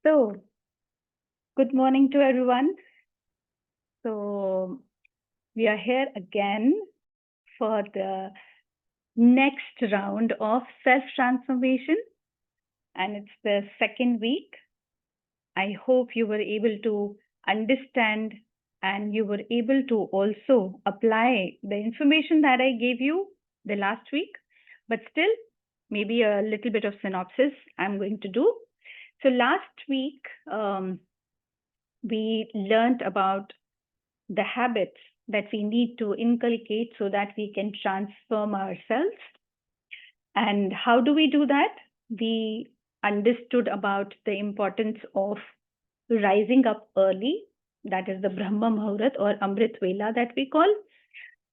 So, good morning to everyone. So, we are here again for the next round of self transformation, and it's the second week. I hope you were able to understand and you were able to also apply the information that I gave you the last week, but still, maybe a little bit of synopsis I'm going to do. So, last week, we learned about the habits that we need to inculcate so that we can transform ourselves. And how do we do that? We understood about the importance of rising up early, that is the Brahma Muhurat or Amrit Vela that we call.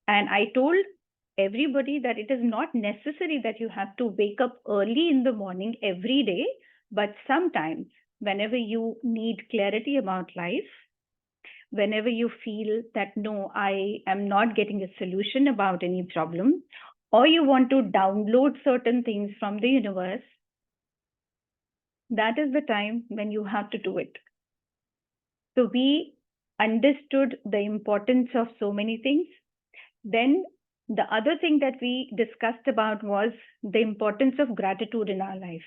And I told everybody that it is not necessary that you have to wake up early in the morning every day, but sometimes, whenever you need clarity about life, whenever you feel that no, I am not getting a solution about any problem, or you want to download certain things from the universe, that is the time when you have to do it. So we understood the importance of so many things. Then the other thing that we discussed about was the importance of gratitude in our life.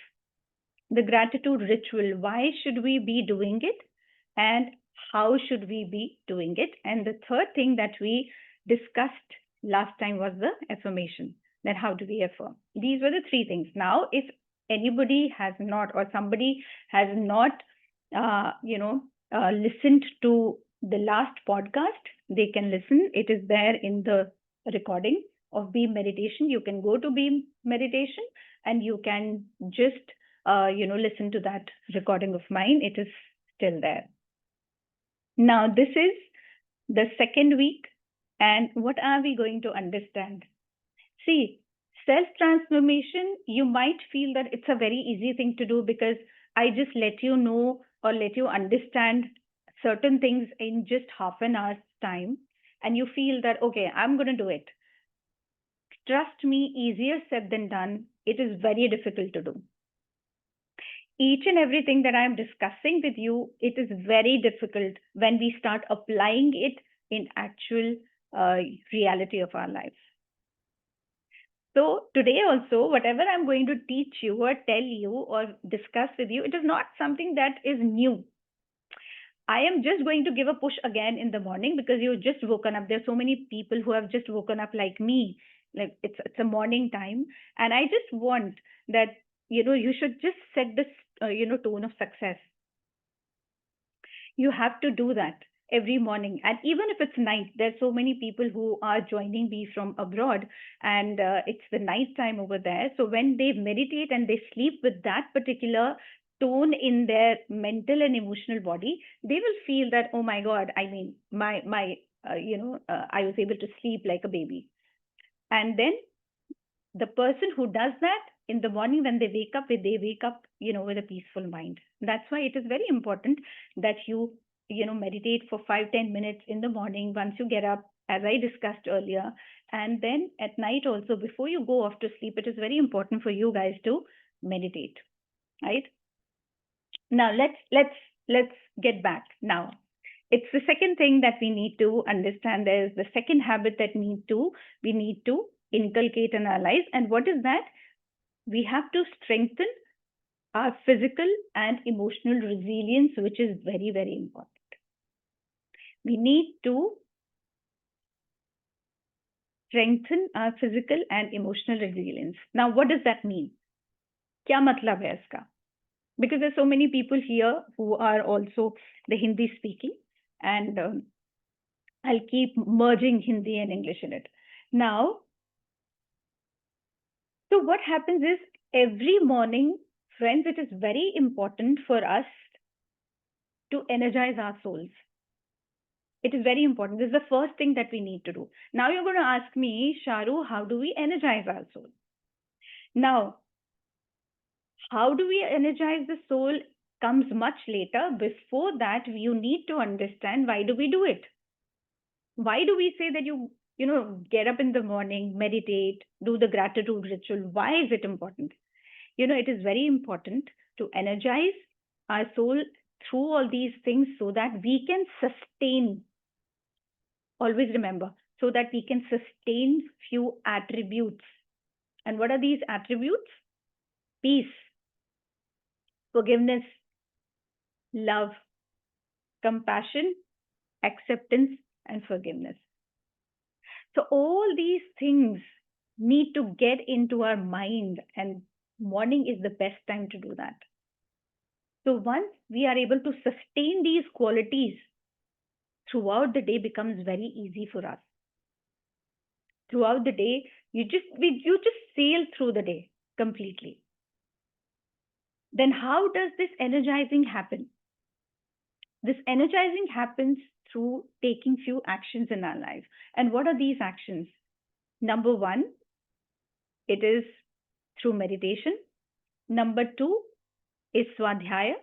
The gratitude ritual, why should we be doing it? And how should we be doing it? And the third thing that we discussed last time was the affirmation. That how do we affirm? These were the three things. Now, if anybody has not, or somebody has not, listened to the last podcast, they can listen. It is there in the recording of Beam Meditation. You can go to Beam Meditation and you can just listen to that recording of mine. It is still there. Now, this is the second week, and what are we going to understand? See, self transformation, you might feel that it's a very easy thing to do because I just let you know or let you understand certain things in just half an hour's time, and you feel that, okay, I'm going to do it. Trust me, easier said than done. It is very difficult to do. Each and everything that I'm discussing with you, it is very difficult when we start applying it in actual reality of our lives. So today also, whatever I'm going to teach you or tell you or discuss with you, it is not something that is new. I am just going to give a push again in the morning because you've just woken up. There's so many people who have just woken up like me. Like it's a morning time, and I just want that you should just set this tone of success. You have to do that every morning, and even if it's night, there's so many people who are joining me from abroad, and it's the night time over there. So when they meditate and they sleep with that particular tone in their mental and emotional body, they will feel that, oh my god, I mean, my I was able to sleep like a baby. And then the person who does that in the morning when they wake up with a peaceful mind. That's why it is very important that you meditate for 5-10 minutes in the morning once you get up, as I discussed earlier. And then at night also, before you go off to sleep, it is very important for you guys to meditate, right? Now let's get back. Now it's the second thing that we need to understand. There is the second habit that we need to inculcate in our lives. And what is that? We have to strengthen our physical and emotional resilience, which is very, very important. We need to strengthen our physical and emotional resilience. Now, what does that mean? क्या मतलब है इसका? Because there's so many people here who are also the Hindi speaking, and I'll keep merging Hindi and English in it. Now, so what happens is every morning, friends, it is very important for us to energize our souls. It is very important. This is the first thing that we need to do. Now you're going to ask me, Sharoo, how do we energize our soul? Now, how do we energize the soul comes much later. Before that, you need to understand why do we do it? Why do we say that get up in the morning, meditate, do the gratitude ritual? Why is it important? It is very important to energize our soul through all these things so that we can sustain, always remember, so that we can sustain few attributes. And what are these attributes? Peace, forgiveness, love, compassion, acceptance, and forgiveness. So all these things need to get into our mind, and morning is the best time to do that. So once we are able to sustain these qualities throughout the day, becomes very easy for us. Throughout the day, you just sail through the day completely. Then how does this energizing happen? This energizing happens through taking few actions in our life. And what are these actions? Number one, it is through meditation. Number two is swadhyaya,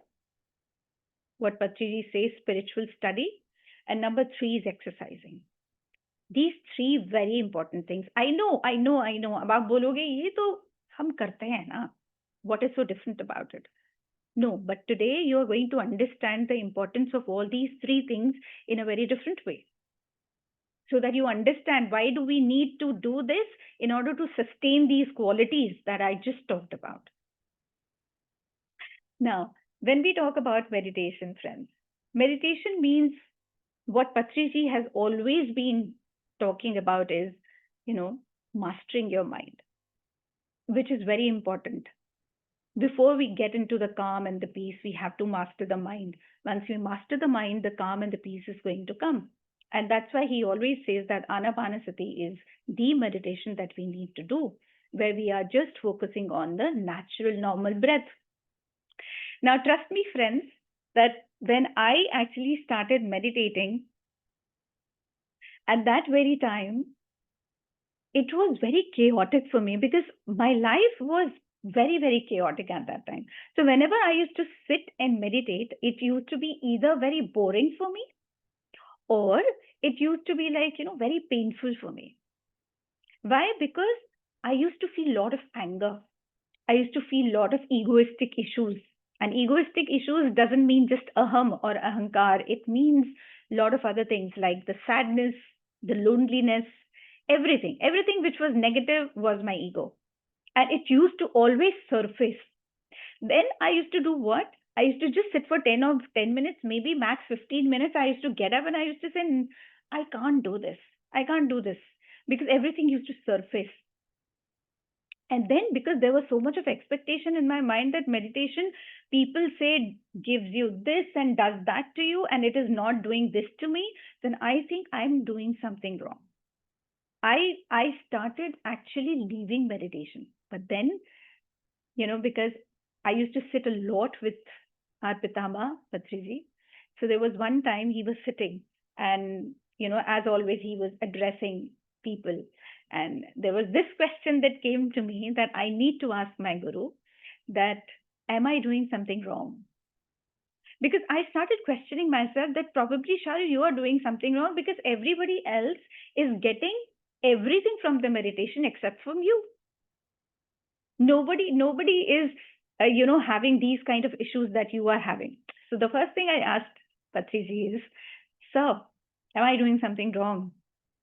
what Patriji says, spiritual study. And number three is exercising. These three very important things. I know. अब आप बोलोगे ये तो हम करते हैं ना. What is so different about it? No, but today you are going to understand the importance of all these three things in a very different way. So that you understand why do we need to do this in order to sustain these qualities that I just talked about. Now, when we talk about meditation, friends, meditation means what Patriji has always been talking about is, mastering your mind, which is very important. Before we get into the calm and the peace, we have to master the mind. Once we master the mind, the calm and the peace is going to come. And that's why he always says that Anapanasati is the meditation that we need to do, where we are just focusing on the natural, normal breath. Now, trust me, friends, that when I actually started meditating, at that very time, it was very chaotic for me because my life was very, very chaotic at that time. So whenever I used to sit and meditate, it used to be either very boring for me or it used to be like, very painful for me. Why? Because I used to feel a lot of anger. I used to feel a lot of egoistic issues. And egoistic issues doesn't mean just aham or ahankar. It means a lot of other things like the sadness, the loneliness, everything. Everything which was negative was my ego. And it used to always surface. Then I used to do what? I used to just sit for 10 minutes, maybe max 15 minutes. I used to get up and I used to say, I can't do this. I can't do this. Because everything used to surface. And then because there was so much of expectation in my mind that meditation, people say gives you this and does that to you, and it is not doing this to me, then I think I'm doing something wrong. I started actually leaving meditation. But then, because I used to sit a lot with our Pitama, Patriji. So there was one time he was sitting and, as always, he was addressing people. And there was this question that came to me that I need to ask my guru that, am I doing something wrong? Because I started questioning myself that probably, Sharoo, you are doing something wrong because everybody else is getting everything from the meditation except from you. Nobody is, having these kind of issues that you are having. So the first thing I asked Patriji is, sir, am I doing something wrong?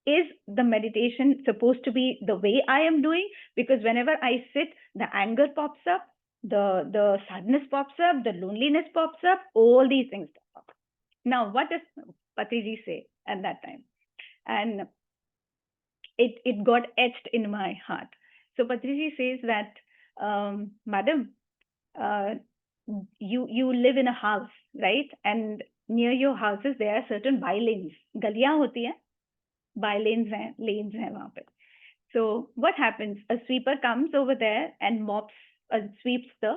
Is the meditation supposed to be the way I am doing? Because whenever I sit, the anger pops up, the sadness pops up, the loneliness pops up, all these things pop up. Now, what does Patriji say at that time? And it got etched in my heart. So Patriji says that, madam, you live in a house, right? And near your houses there are certain by-lanes. गलियां होती हैं, by-lanes हैं, lanes हैं वहाँ पे. So what happens? A sweeper comes over there and sweeps the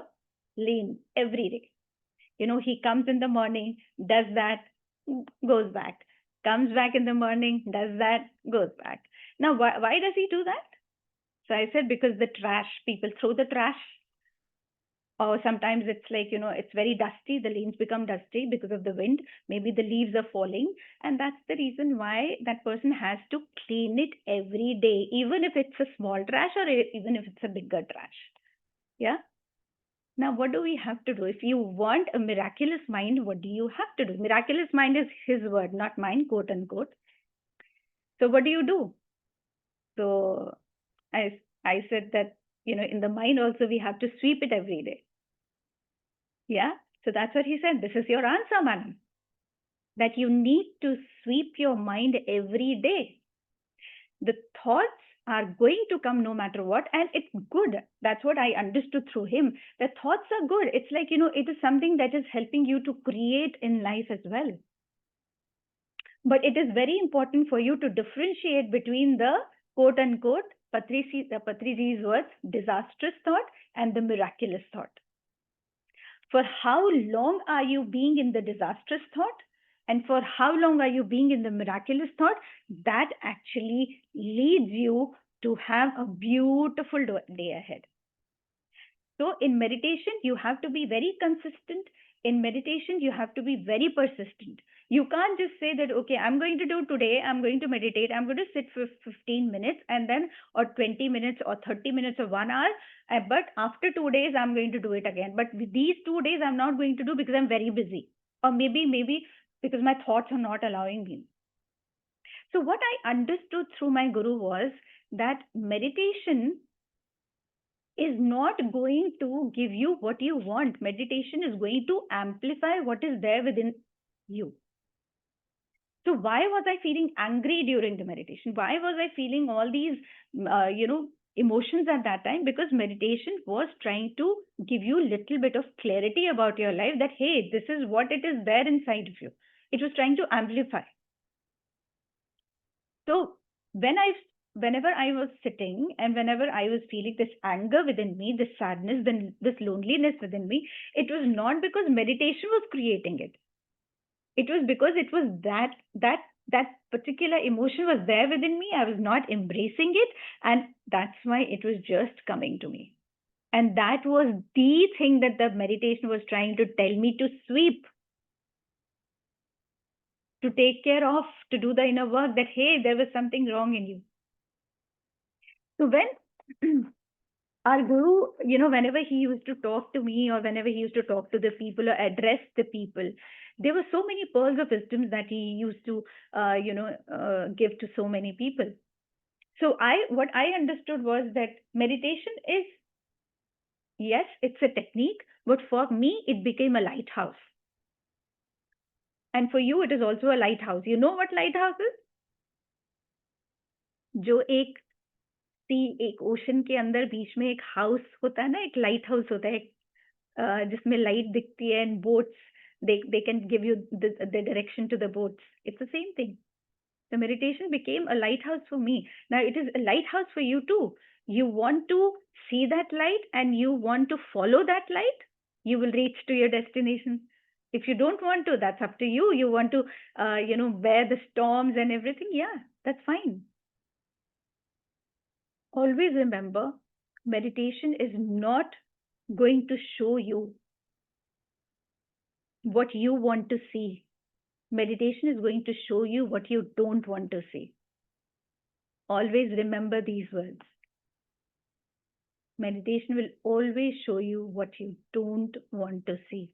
lane every day. He comes in the morning, does that, goes back. Comes back in the morning, does that, goes back. Now, why does he do that? So I said, because the trash, people throw the trash. Or sometimes it's like, it's very dusty. The lanes become dusty because of the wind. Maybe the leaves are falling. And that's the reason why that person has to clean it every day, even if it's a small trash or even if it's a bigger trash. Yeah. Now, what do we have to do? If you want a miraculous mind, what do you have to do? Miraculous mind is his word, not mine, quote unquote. So what do you do? So I said that, in the mind also we have to sweep it every day. Yeah. So that's what he said. This is your answer, madam. That you need to sweep your mind every day. The thoughts are going to come no matter what, and it's good. That's what I understood through him. The thoughts are good. It's like, it is something that is helping you to create in life as well. But it is very important for you to differentiate between the quote unquote Patriji's words, disastrous thought and the miraculous thought. For how long are you being in the disastrous thought? And for how long are you being in the miraculous thought? That actually leads you to have a beautiful day ahead. So in meditation, you have to be very consistent. In meditation, you have to be very persistent. You can't just say that, okay, I'm going to do today, I'm going to meditate, I'm going to sit for 15 minutes and then, or 20 minutes or 30 minutes or 1 hour. But after 2 days, I'm going to do it again. But these 2 days, I'm not going to do because I'm very busy. Or maybe because my thoughts are not allowing me. So what I understood through my guru was that meditation is not going to give you what you want. Meditation is going to amplify what is there within you. So why was I feeling angry during the meditation? Why was I feeling all these, emotions at that time? Because meditation was trying to give you a little bit of clarity about your life that, hey, this is what it is there inside of you. It was trying to amplify. So whenever I was sitting and whenever I was feeling this anger within me, this sadness, then this loneliness within me, it was not because meditation was creating it. It was because it was that particular emotion was there within me. I was not embracing it, and that's why it was just coming to me. And that was the thing that the meditation was trying to tell me to sweep, to take care of, to do the inner work that, hey, there was something wrong in you. So when our guru, whenever he used to talk to me or whenever he used to talk to the people or address the people, there were so many pearls of wisdom that he used to, give to so many people. So what I understood was that meditation is, yes, it's a technique, but for me, it became a lighthouse. And for you, it is also a lighthouse. You know what lighthouse is? जो एक ocean के अंदर बीच में एक house होता है ना, एक लाइट हाउस होता है जिसमें लाइट दिखती है and boats they can give you the direction to the boats. It's the same thing. The meditation became a lighthouse for me. Now it is a lighthouse for you too. You want to see that light and you want to follow that light, you will reach to your destination. If you don't want to, that's up to you. You want to bear the storms and everything, yeah, that's fine. Always remember, meditation is not going to show you what you want to see. Meditation is going to show you what you don't want to see. Always remember these words. Meditation will always show you what you don't want to see.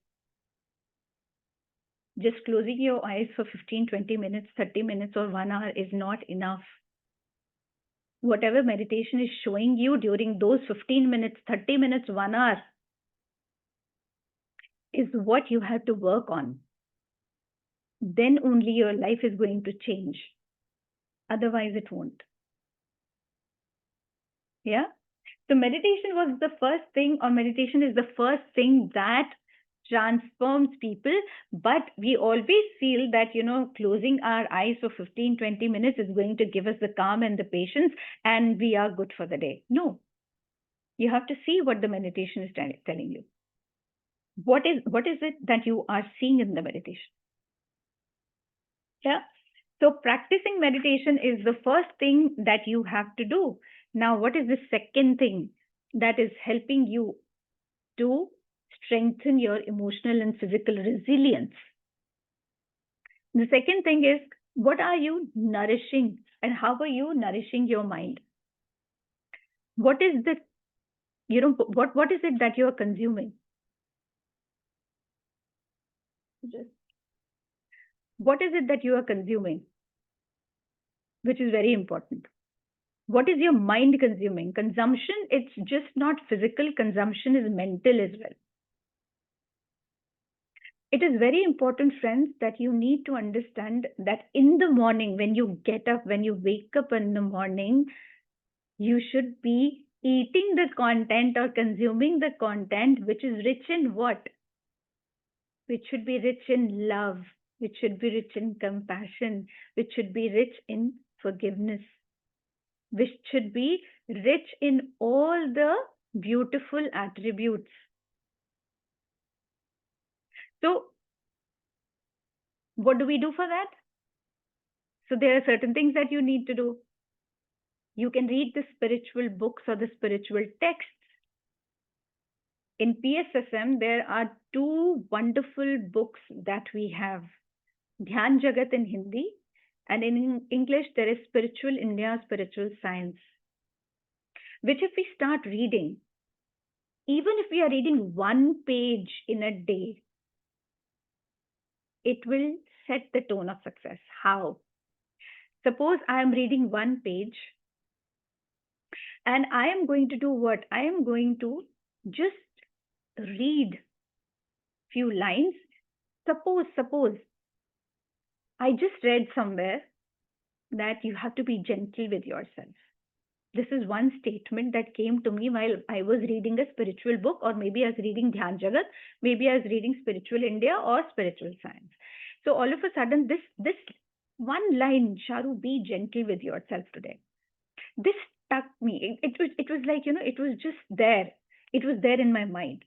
Just closing your eyes for 15, 20 minutes, 30 minutes, or 1 hour is not enough. Whatever meditation is showing you during those 15 minutes, 30 minutes, 1 hour is what you have to work on. Then only your life is going to change. Otherwise, it won't. Yeah? So meditation was the first thing, or meditation is the first thing that transforms people. But we always feel that, closing our eyes for 15, 20 minutes is going to give us the calm and the patience and we are good for the day. No. You have to see what the meditation is telling you. What is it that you are seeing in the meditation? Yeah. So practicing meditation is the first thing that you have to do. Now, what is the second thing that is helping you to strengthen your emotional and physical resilience? The second thing is, what are you nourishing and how are you nourishing your mind? What is the, what is it that you are consuming? What is it that you are consuming? Which is very important. What is your mind consuming? Consumption, it's just not physical, consumption is mental as well. It is very important, friends, that you need to understand that in the morning, when you get up, when you wake up in the morning, you should be eating the content or consuming the content which is rich in what? Which should be rich in love, which should be rich in compassion, which should be rich in forgiveness, which should be rich in all the beautiful attributes. So, what do we do for that? So, there are certain things that you need to do. You can read the spiritual books or the spiritual texts. In PSSM, there are two wonderful books that we have. Dhyan Jagat in Hindi, and in English, there is Spiritual India, Spiritual Science, which if we start reading, even if we are reading one page in a day, it will set the tone of success. How? Suppose I am reading one page and I am going to do what? I am going to just read few lines. Suppose I just read somewhere that you have to be gentle with yourself. This is one statement that came to me while I was reading a spiritual book, or maybe I was reading Dhyan Jagat, maybe I was reading Spiritual India or Spiritual Science. So all of a sudden, this one line, Sharoo, be gentle with yourself today. This stuck me. It was like, it was just there. It was there in my mind.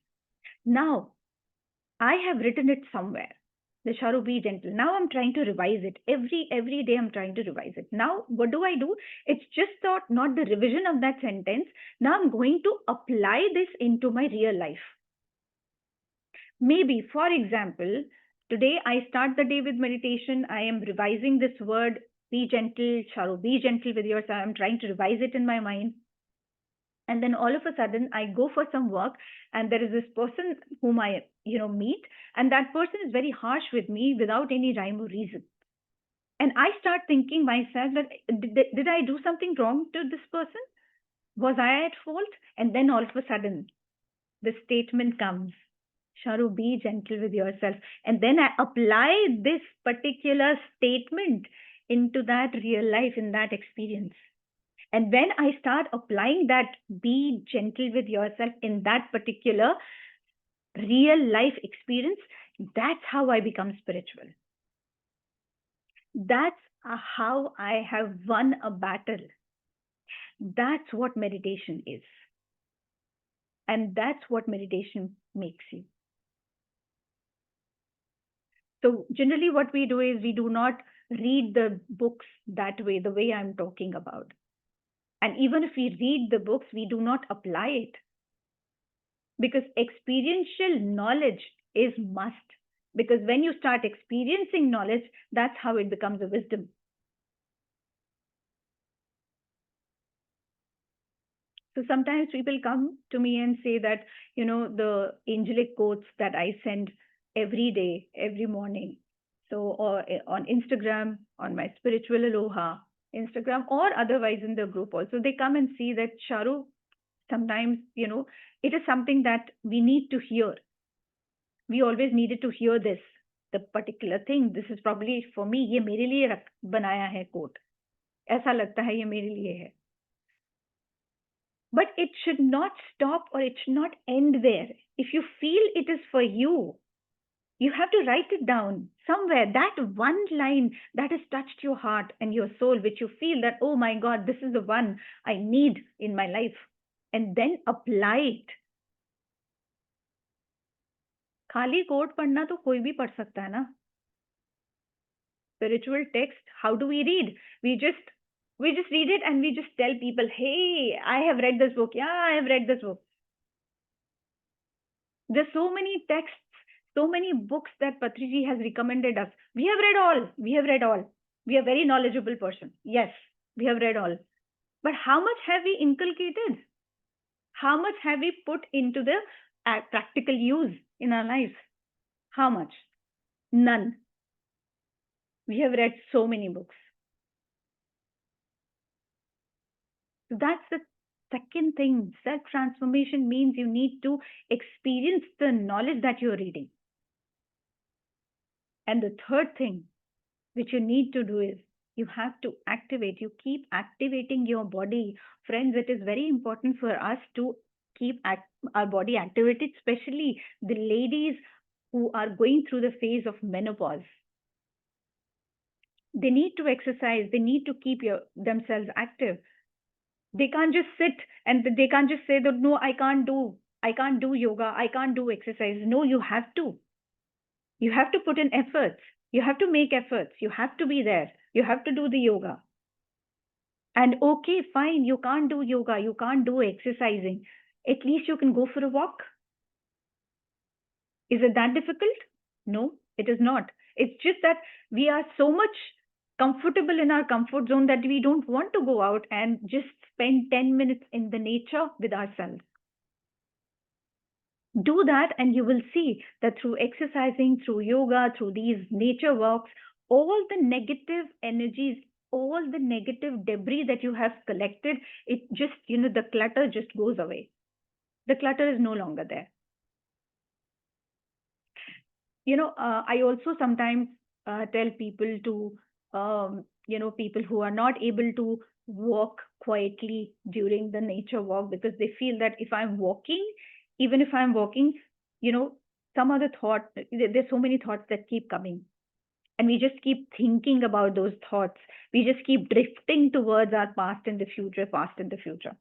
Now I have written it somewhere. The Sharoo, be gentle. Now I'm trying to revise it. Every day I'm trying to revise it. Now what do I do? It's just not the revision of that sentence. Now I'm going to apply this into my real life. Maybe, for example, today I start the day with meditation. I am revising this word, be gentle, Sharoo, be gentle with yourself. I'm trying to revise it in my mind. And then all of a sudden I go for some work, and there is this person whom I meet, and that person is very harsh with me without any rhyme or reason. And I start thinking myself that did I do something wrong to this person? Was I at fault? And then all of a sudden the statement comes, Sharoo, be gentle with yourself. And then I apply this particular statement into that real life, in that experience. And when I start applying that, be gentle with yourself, in that particular real life experience, that's how I become spiritual. That's how I have won a battle. That's what meditation is. And that's what meditation makes you. So generally what we do is we do not read the books that way, the way I'm talking about. And even if we read the books, we do not apply it, because experiential knowledge is must. Because when you start experiencing knowledge, that's how it becomes a wisdom. So sometimes people come to me and say that, the angelic quotes that I send every day, every morning. So, or on Instagram, on my spiritual aloha Instagram, or otherwise in the group also, they come and see that, Sharoo, sometimes, it is something that we need to hear. We always needed to hear this, the particular thing. This is probably for me, ये मेरे लिए बनाया है quote. ऐसा लगता है ये मेरे लिए है. But it should not stop, or it should not end there. If you feel it is for you, you have to write it down somewhere. That one line that has touched your heart and your soul, which you feel that, oh my God, this is the one I need in my life. And then apply it. खाली coat पढ़ना तो कोई भी पढ़ सकता है ना. Spiritual text, how do we read? We just read it, and we just tell people, hey, I have read this book. Yeah, I have read this book. There's so many texts, so many books that Patriji has recommended us. We have read all. We are a very knowledgeable person. Yes, we have read all. But how much have we inculcated? How much have we put into the practical use in our lives? How much? None. We have read so many books. So that's the second thing. Self transformation means you need to experience the knowledge that you're reading. And the third thing which you need to do is you have to activate. You keep activating your body. Friends, it is very important for us to keep our body activated, especially the ladies who are going through the phase of menopause. They need to exercise. They need to keep themselves active. They can't just sit and they can't just say that, no, I can't do yoga, I can't do exercise. No, you have to. You have to put in efforts. You have to make efforts. You have to be there. You have to do the yoga. And okay, fine, you can't do yoga, you can't do exercising. At least you can go for a walk. Is it that difficult? No, it is not. It's just that we are so much comfortable in our comfort zone that we don't want to go out and just spend 10 minutes in the nature with ourselves. Do that, and you will see that through exercising, through yoga, through these nature walks, all the negative energies, all the negative debris that you have collected, it just, the clutter just goes away. The clutter is no longer there. I also sometimes tell people to, people who are not able to walk quietly during the nature walk, because they feel that if I'm walking, even if I'm walking, you know, some other thought, there's so many thoughts that keep coming. And we just keep thinking about those thoughts. We just keep drifting towards our past and the future, past and the future.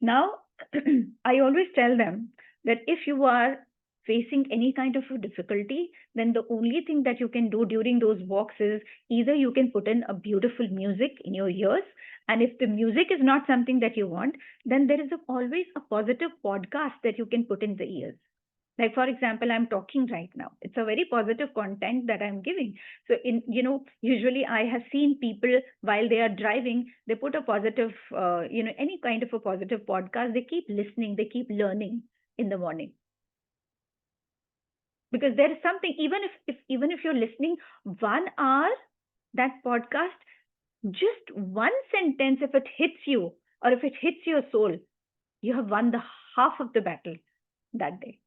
Now, I always tell them that if you are facing any kind of a difficulty, then the only thing that you can do during those walks is either you can put in a beautiful music in your ears, and if the music is not something that you want, then there is always a positive podcast that you can put in the ears. Like, for example, I'm talking right now, it's a very positive content that I'm giving. So usually I have seen people while they are driving, they put a positive, any kind of a positive podcast, they keep listening, they keep learning in the morning. Because there is something, even if you're listening 1 hour that podcast, just one sentence, if it hits you or if it hits your soul, you have won the half of the battle that day.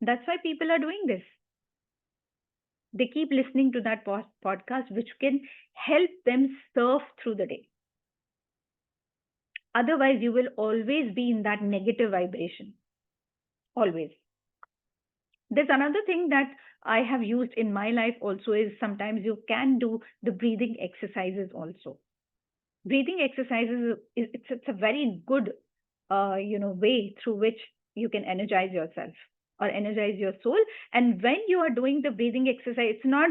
That's why people are doing this. They keep listening to that podcast, which can help them surf through the day. Otherwise, you will always be in that negative vibration. Always. There's another thing that I have used in my life also is sometimes you can do the breathing exercises also. Breathing exercises it's a very good way through which you can energize yourself or energize your soul. And when you are doing the breathing exercise, it's not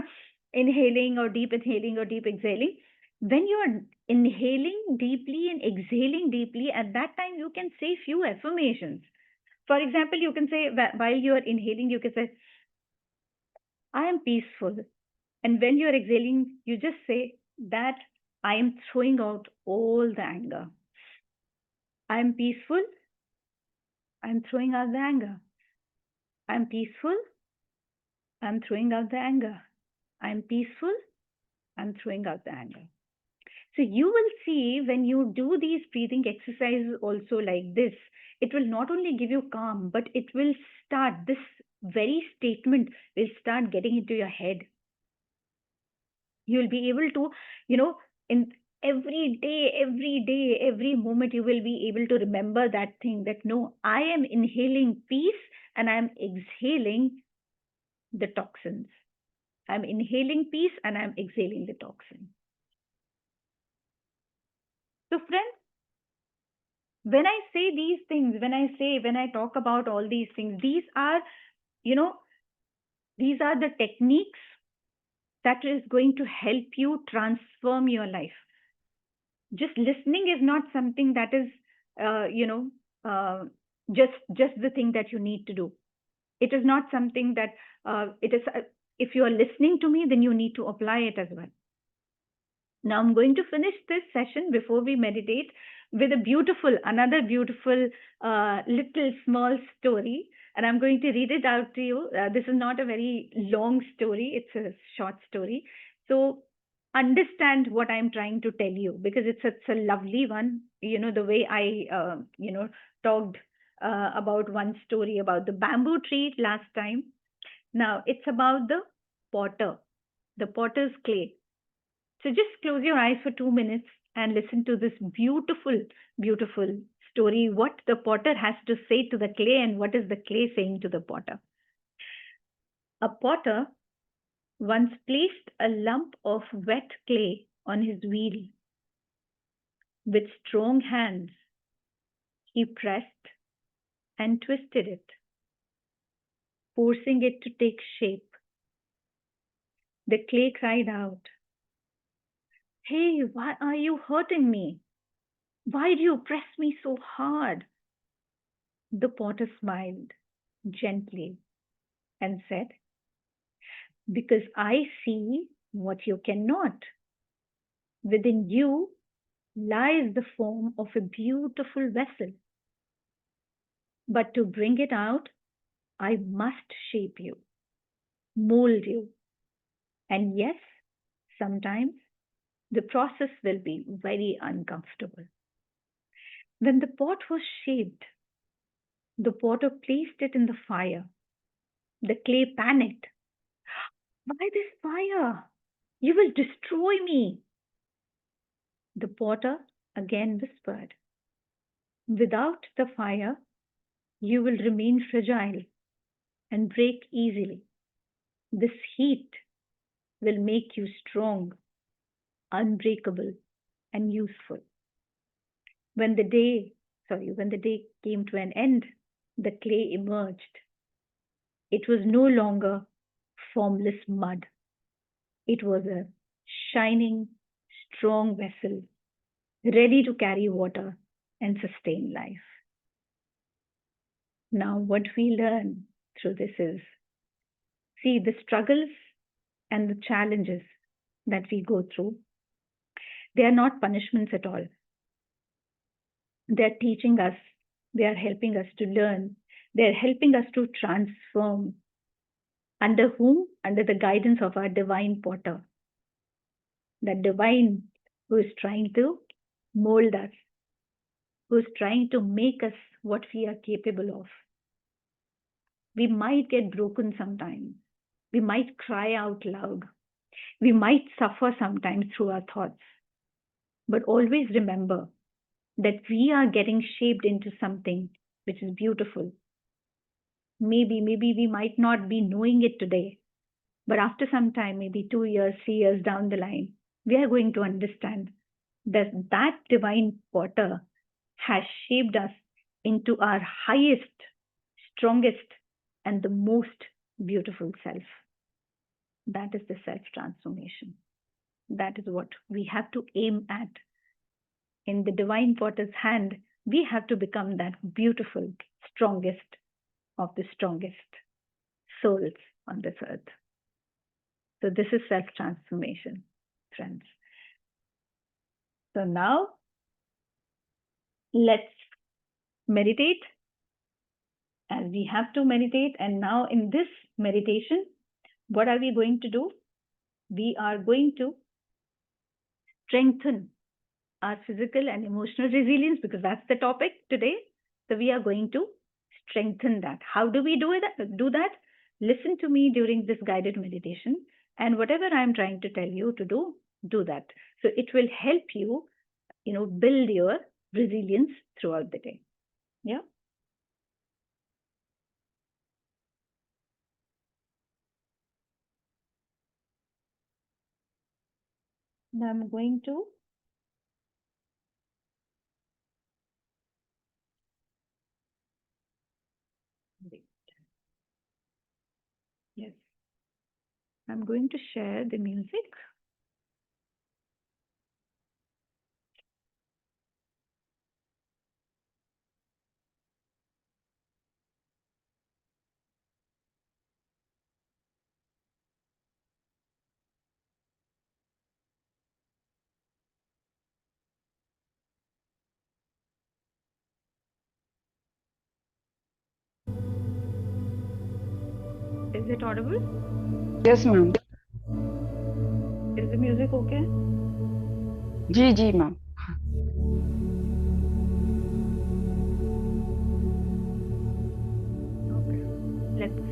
inhaling or deep exhaling. When you are inhaling deeply and exhaling deeply, at that time you can say few affirmations. For example, you can say, while you are inhaling, you can say, I am peaceful. And when you are exhaling, you just say that I am throwing out all the anger. I am peaceful. I'm throwing out the anger. I'm peaceful. I'm throwing out the anger. I'm peaceful. I'm throwing out the anger. So you will see when you do these breathing exercises also like this, it will not only give you calm, but it will start, this very statement will start getting into your head. You will be able to, in every day, every moment, you will be able to remember that thing that no, I am inhaling peace and I'm exhaling the toxins. I'm inhaling peace and I'm exhaling the toxin. So, friends, when I say these things, when I talk about all these things, these are, these are the techniques that is going to help you transform your life. Just listening is not something that is, uh, you know, uh, just the thing that you need to do. It is not something that it is. If you are listening to me, then you need to apply it as well. Now I'm going to finish this session before we meditate with another beautiful little small story And I'm going to read it out to you. This is not a very long story, it's a short story. So understand what I'm trying to tell you, because it's a lovely one. The way I, talked about one story about the bamboo tree last time. Now it's about the potter, the potter's clay. So just close your eyes for 2 minutes and listen to this beautiful, beautiful story. What the potter has to say to the clay, and what is the clay saying to the potter. A potter once placed a lump of wet clay on his wheel. With strong hands, he pressed and twisted it, forcing it to take shape. The clay cried out, "Hey, why are you hurting me? Why do you press me so hard?" The potter smiled gently and said, "Because I see what you cannot. Within you lies the form of a beautiful vessel. But to bring it out, I must shape you, mold you. And yes, sometimes the process will be very uncomfortable." When the pot was shaped, the potter placed it in the fire. The clay panicked. "Why this fire? You will destroy me." The potter again whispered, "Without the fire, you will remain fragile and break easily. This heat will make you strong, unbreakable, and useful." When when the day came to an end, the clay emerged. It was no longer formless mud. It was a shining, strong vessel, ready to carry water and sustain life. Now, what we learn through this is, see, the struggles and the challenges that we go through, they are not punishments at all. They're teaching us, they are helping us to learn, they're helping us to transform. Under whom? Under the guidance of our divine potter, that divine who is trying to mold us, who is trying to make us what we are capable of. We might get broken sometimes. We might cry out loud. We might suffer sometimes through our thoughts. But always remember that we are getting shaped into something which is beautiful. Maybe we might not be knowing it today, but after some time, maybe 2 years, 3 years down the line, we are going to understand that that divine potter has shaped us into our highest, strongest, and the most beautiful self. That is the self transformation. That is what we have to aim at. In the divine potter's hand, we have to become that beautiful, strongest of the strongest souls on this earth. So, this is self transformation, friends. So, now let's meditate, as we have to meditate. And now, in this meditation, what are we going to do? We are going to strengthen our physical and emotional resilience, because that's the topic today. So we are going to strengthen that. How do we do that? Listen to me during this guided meditation, and whatever I'm trying to tell you to do that. So it will help you, build your resilience throughout the day. Yeah. Now I'm going to yes, I'm going to share the music. Is it audible? Yes, ma'am. Is the music okay? Ji ma'am. Okay. Let's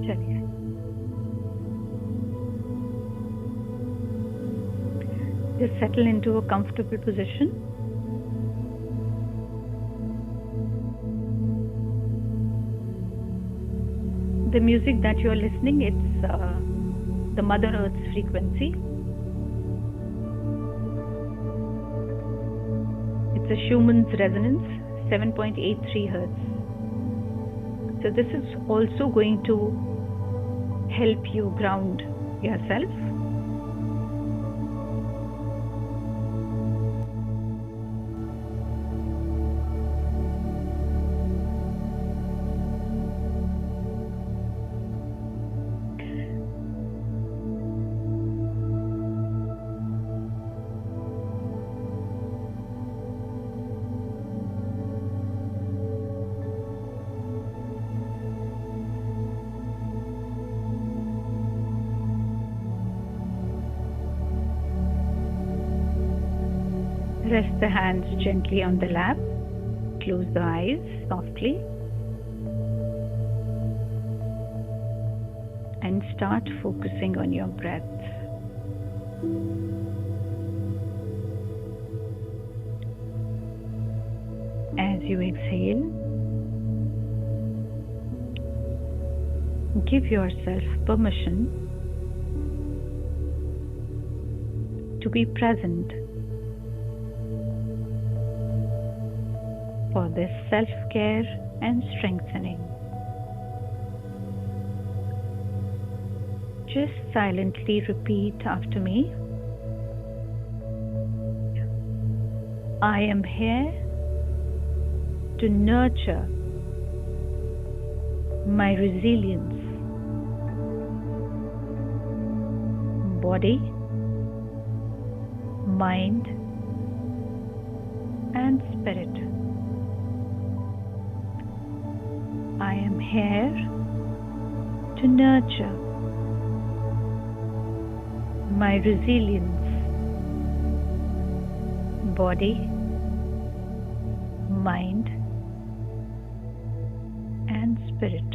चलिए. Just settle into a comfortable position. The music that you are listening, it's the Mother Earth's frequency. It's a Schumann's resonance, 7.83 hertz. So this is also going to help you ground yourself. Rest the hands gently on the lap. Close the eyes softly. And start focusing on your breath. As you exhale, give yourself permission to be present for this self-care and strengthening. Just silently repeat after me. I am here to nurture my resilience, body, mind, and spirit. I am here to nurture my resilience, body, mind, and spirit.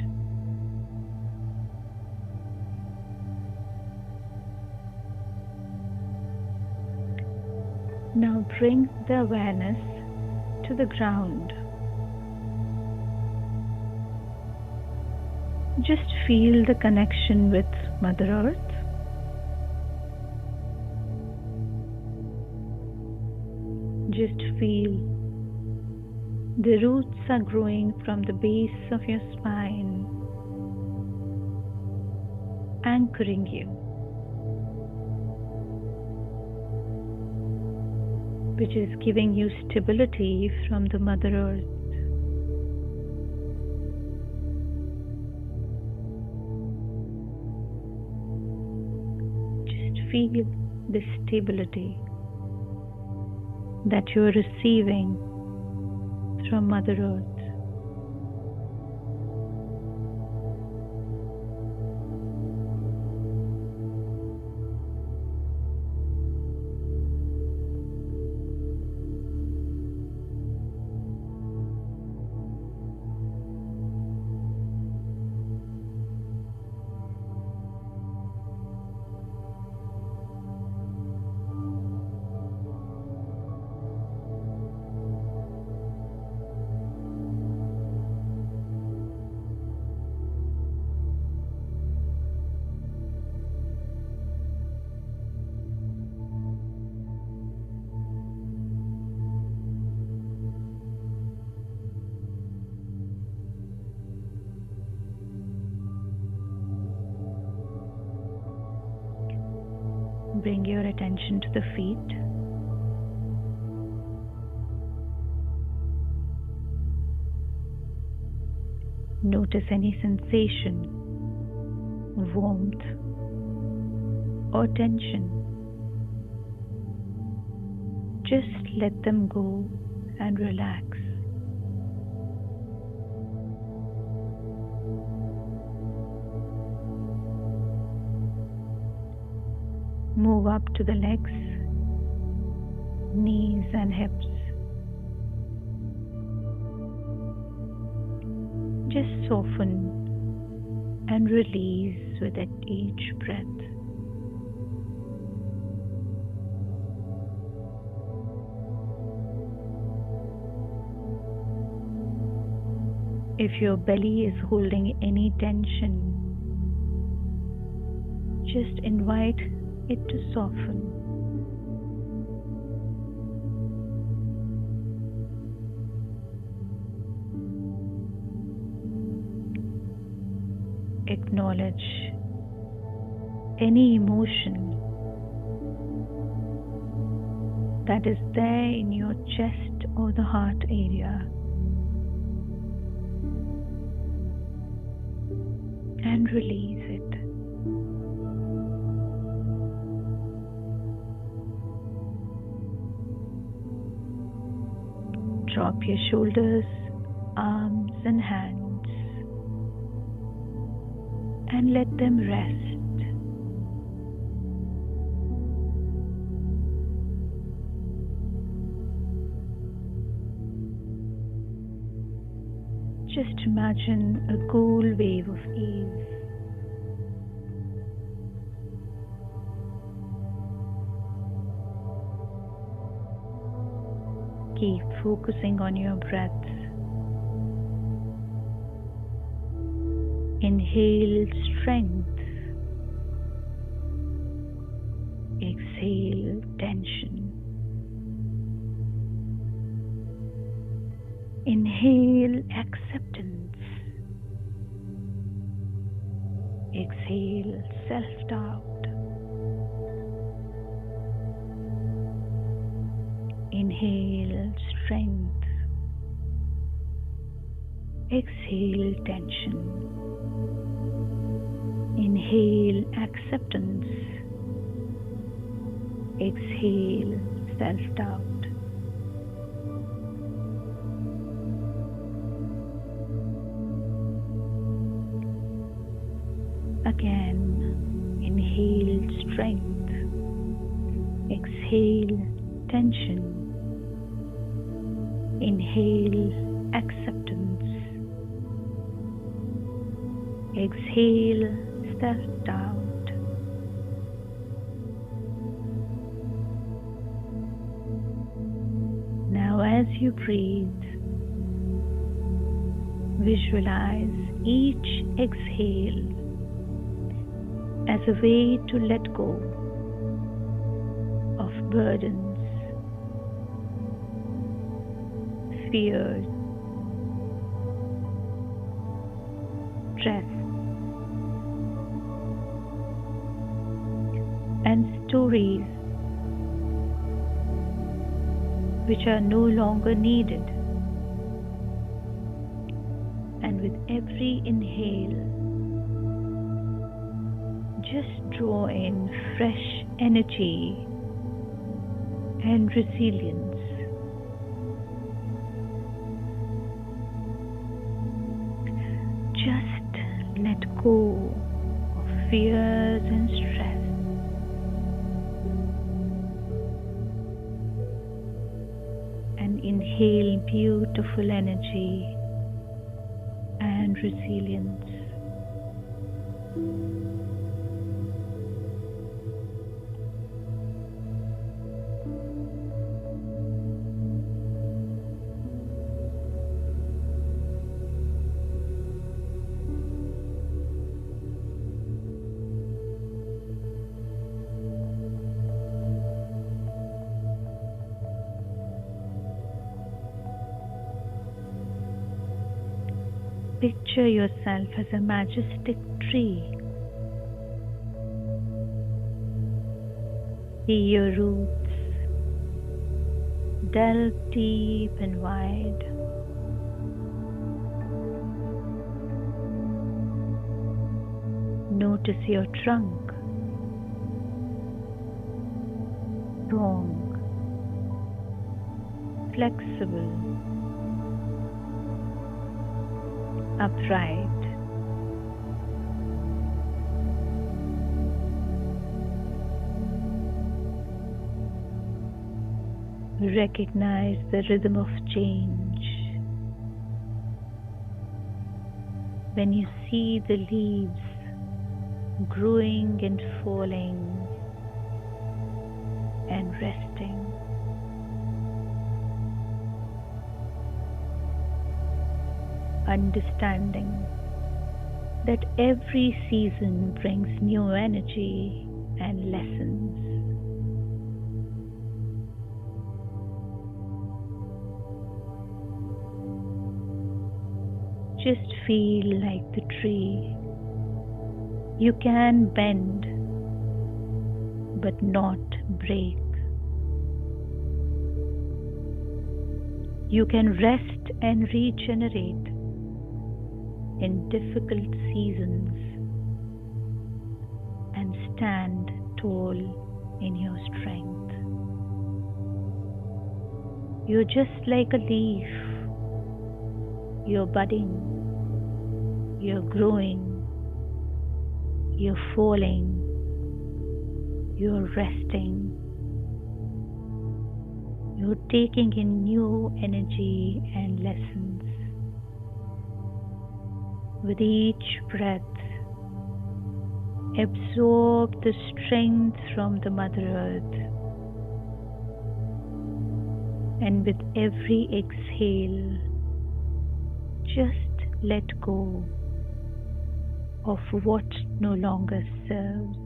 Now bring the awareness to the ground. Just feel the connection with Mother Earth. Just feel the roots are growing from the base of your spine, anchoring you, which is giving you stability from the Mother Earth. Just feel the stability that you are receiving from Mother Earth. Bring your attention to the feet. Notice any sensation, warmth, or tension. Just let them go and relax. Move up to the legs, knees and hips. Just soften and release with each breath. If your belly is holding any tension, just invite it to soften. Acknowledge any emotion that is there in your chest or the heart area, and release it. Drop your shoulders, arms and hands, and let them rest. Just imagine a cool wave of ease. Keep focusing on your breath. Inhale strength. Exhale tension. Inhale acceptance. Exhale self-doubt. Inhale strength. Exhale tension. Inhale acceptance. Exhale self-doubt. Again, inhale strength. Exhale tension. Inhale acceptance. Exhale self-doubt. Now as you breathe, visualize each exhale as a way to let go of burdens, fears, stress, and stories which are no longer needed. And with every inhale, just draw in fresh energy and resilience. Just let go of fears and stress. And inhale beautiful energy and resilience. Picture yourself as a majestic tree. See your roots delve deep and wide. Notice your trunk, strong, flexible, upright. Recognize the rhythm of change. When you see the leaves growing and falling and resting, understanding that every season brings new energy and lessons. Just feel like the tree. You can bend, but not break. You can rest and regenerate in difficult seasons and stand tall in your strength. You're just like a leaf. You're budding, you're growing, you're falling, you're resting, you're taking in new energy and lessons. With each breath, absorb the strength from the Mother Earth, and with every exhale, just let go of what no longer serves.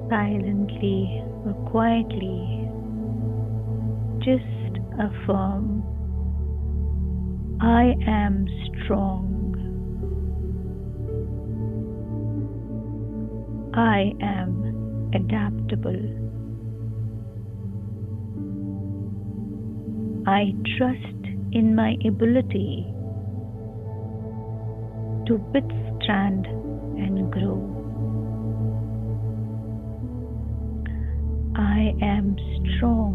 Silently or quietly, just affirm, I am strong. I am adaptable. I trust in my ability to withstand and grow. I am strong.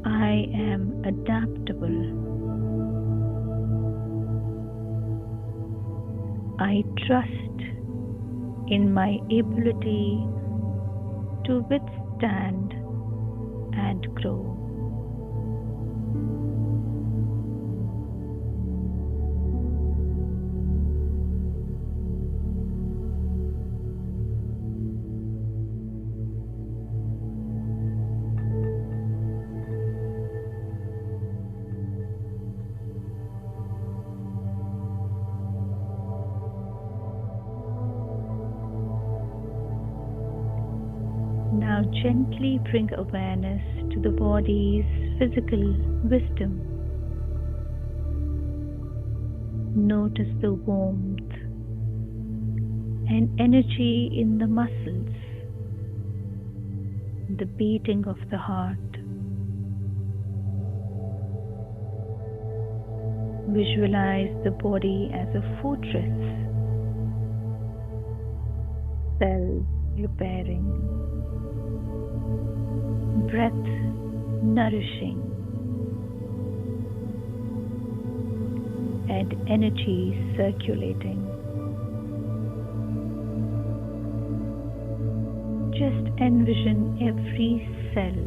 I am adaptable. I trust in my ability to withstand and grow. Now gently bring awareness to the body's physical wisdom. Notice the warmth and energy in the muscles, the beating of the heart. Visualize the body as a fortress, self-repairing, breath nourishing, and energy circulating. Just envision every cell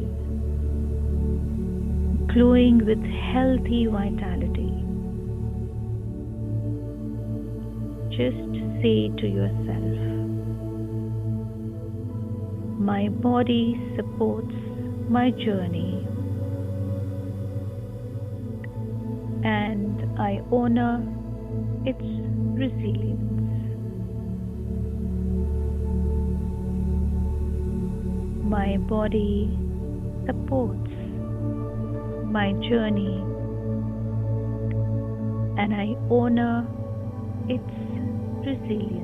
glowing with healthy vitality. Just say to yourself, My body supports my journey, and I honor its resilience. My body supports my journey, and I honor its resilience.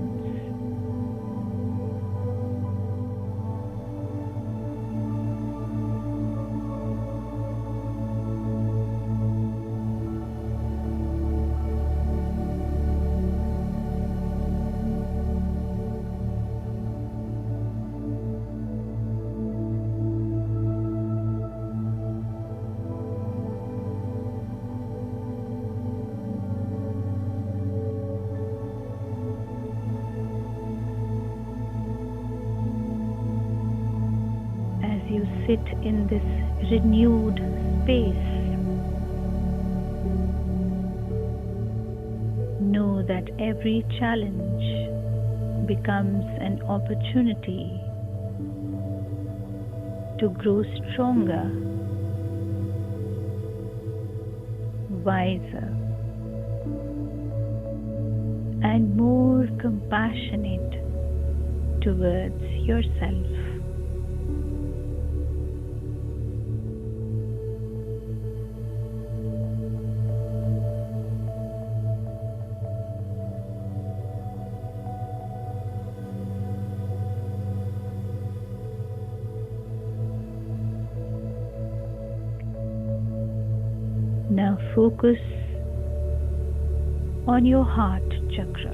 As you sit in this renewed space, know that every challenge becomes an opportunity to grow stronger, wiser, and more compassionate towards yourself. Now focus on your heart chakra.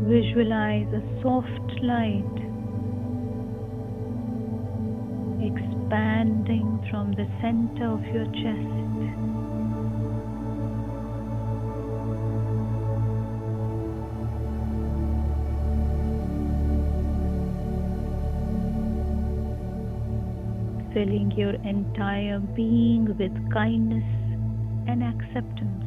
Visualize a soft light expanding from the center of your chest filling your entire being with kindness and acceptance.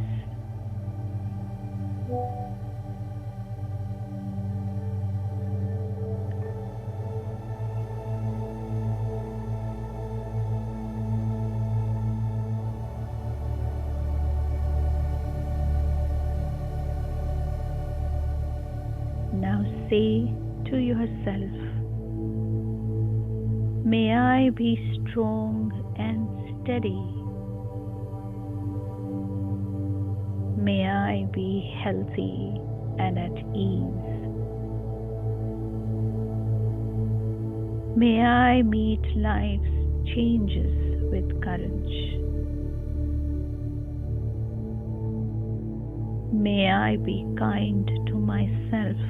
Now say to yourself, may I be strong and steady. May I be healthy and at ease. May I meet life's changes with courage. May I be kind to myself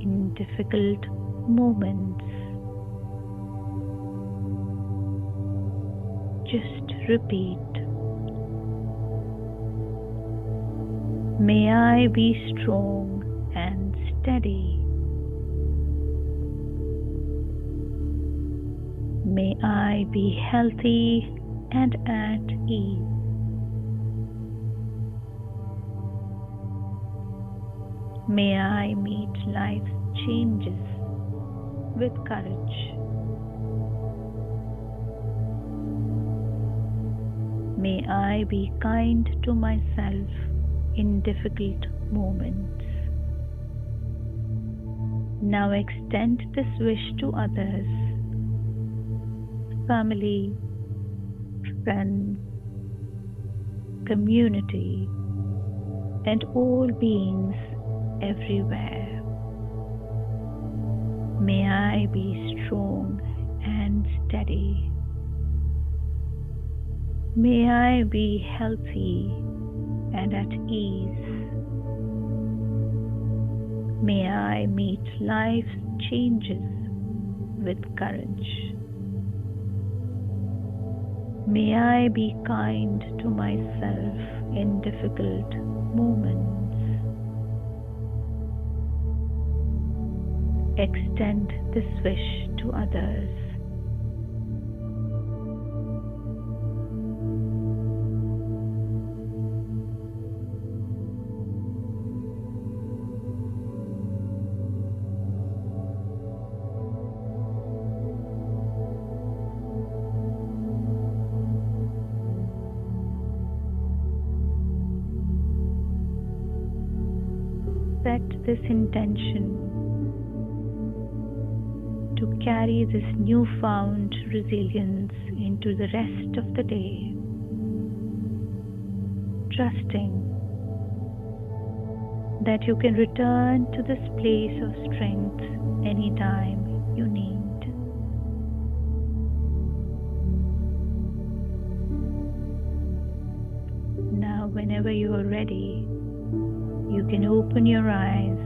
in difficult moments. Just repeat. May I be strong and steady. May I be healthy and at ease. May I meet life's changes with courage. May I be kind to myself in difficult moments. Now extend this wish to others, family, friends, community, and all beings everywhere. May I be strong and steady. May I be healthy and at ease. May I meet life's changes with courage. May I be kind to myself in difficult moments. Extend this wish to others. set this intention to carry this newfound resilience into the rest of the day, trusting that you can return to this place of strength anytime you need. Now, whenever you are ready, you can open your eyes,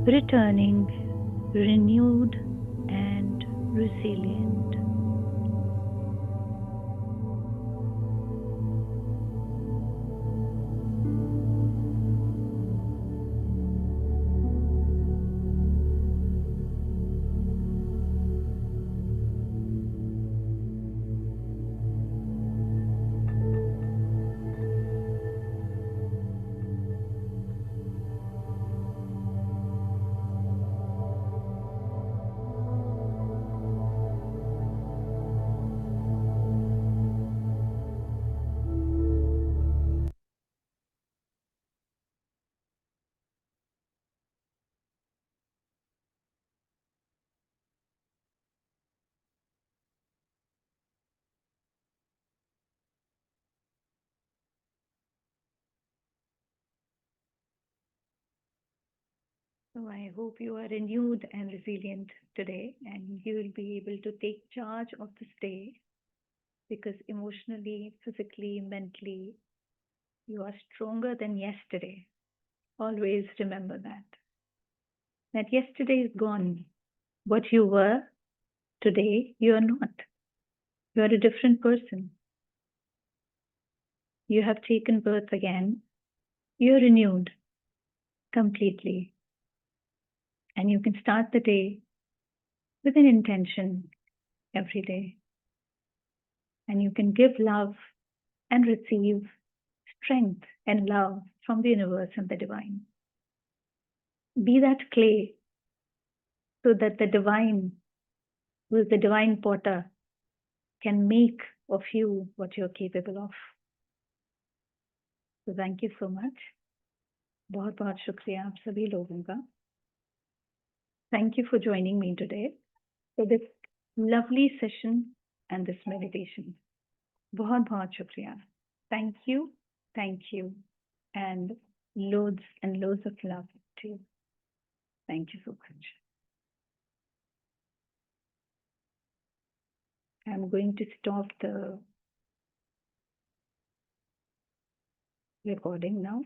returning renewed and resilient. So I hope you are renewed and resilient today, and you will be able to take charge of this day because emotionally, physically, mentally, you are stronger than yesterday. Always remember that. That yesterday is gone. What you were today, you are not. You are a different person. You have taken birth again. You are renewed completely. And you can start the day with an intention every day. And you can give love and receive strength and love from the universe and the divine. Be that clay so that the divine, who is the divine potter, can make of you what you're capable of. So thank you so much. बहुत बहुत शुक्रिया आप सभी लोगों का. Thank you for joining me today for this lovely session and this meditation. बहुत बहुत शुक्रिया. Thank you, and loads of love to you. Thank you so much. I'm going to stop the recording now.